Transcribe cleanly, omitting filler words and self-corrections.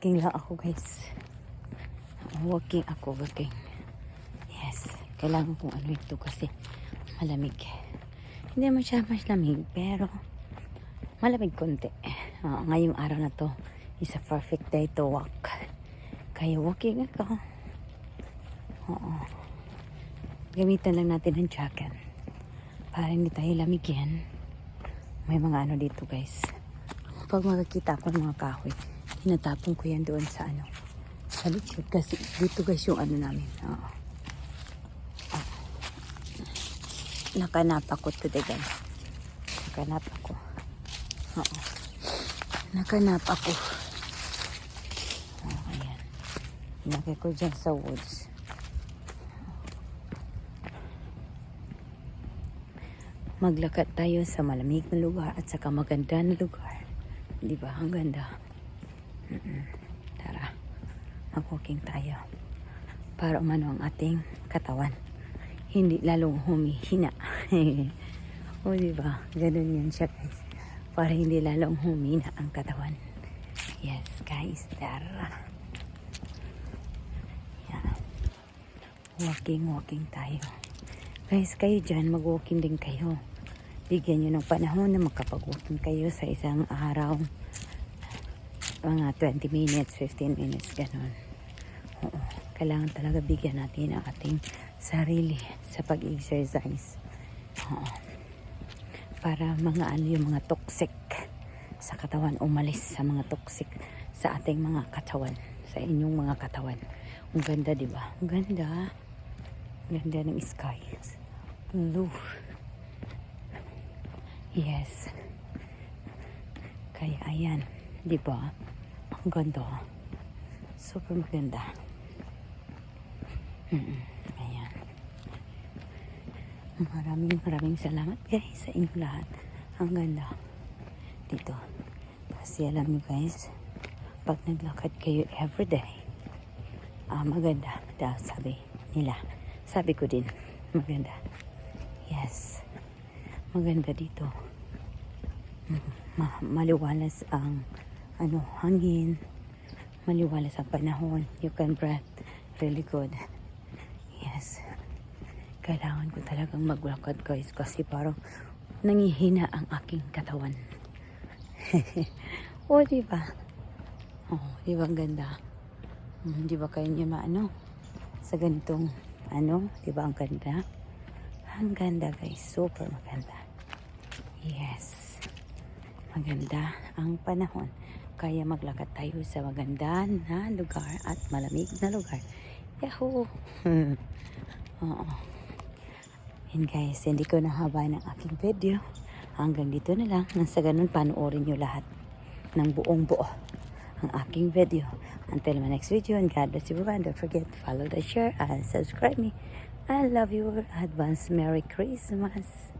Walking lang ako guys. Walking ako, walking. Yes. Kailangan kong ano ito kasi malamig. Hindi naman siya mas lamig pero malamig konti. Ngayong araw na to is a perfect day to walk. Kaya walking ako. Oo. Gamitan lang natin ang jacket para hindi tayo lamigyan. May mga ano dito guys. Pag makakita ako ng mga kahoy, hinatapon ko yan doon sa ano, sa litsyon. Kasi dito guys yung ano namin. Oo. Nakanap ako today guys. Nakanap ako. Oo. Nakanap ako. Oh, ayan. Hinakay ko dyan sa woods. Maglakad tayo sa malamig na lugar at saka maganda na lugar. Di ba? Ang ganda. Tara. Mag-walking tayo. Para umano ang ating katawan. Hindi lalong humihina. O di ba? Ganun yan siya guys. Para hindi lalong humina ang katawan. Yes guys. Tara. Yan. Walking tayo. Guys, kayo dyan, mag-walking din kayo. Bigyan nyo ng panahon na makapag-walking kayo sa isang araw. Mga 20 minutes, 15 minutes, ganun. Oo. Kailangan talaga bigyan natin ang ating sarili sa pag-exercise. Oo. Para mga ano yung mga toxic sa katawan, umalis sa mga toxic sa ating mga katawan, sa inyong mga katawan. Ang ganda, di ba? Ang ganda. Ang ganda ng sky. Blue. Yes. Kaya ayan, 'di ba? Ang ganda. Super maganda. Ayan. Maraming salamat guys sa inyo lahat. Ang ganda. Dito. Kasi alam niyo guys, pag naglakad kayo everyday, maganda daw sabi nila. Sabi ko din, maganda. Yes. Maganda dito. Maliwalas ang hangin. Maliwalas ang panahon. You can breathe really good. Yes. Kailangan ko talagang maglakad guys kasi parang nangihina ang aking katawan. O, diba? Oh, diba ang ganda? Diba kayo niya maano? Sa ganitong diba ang ganda? Ang ganda guys. Super maganda. Yes. Maganda ang panahon. Kaya maglakad tayo sa maganda na lugar at malamig na lugar. Yahoo! Oo. And guys, hindi ko nahaba ng aking video. Hanggang dito na lang. Nang sa ganun, panoorin nyo lahat ng buong buo ang aking video. Until my next video, and God bless you everyone. Don't forget to follow, share, and subscribe me. I love you. Advance Merry Christmas.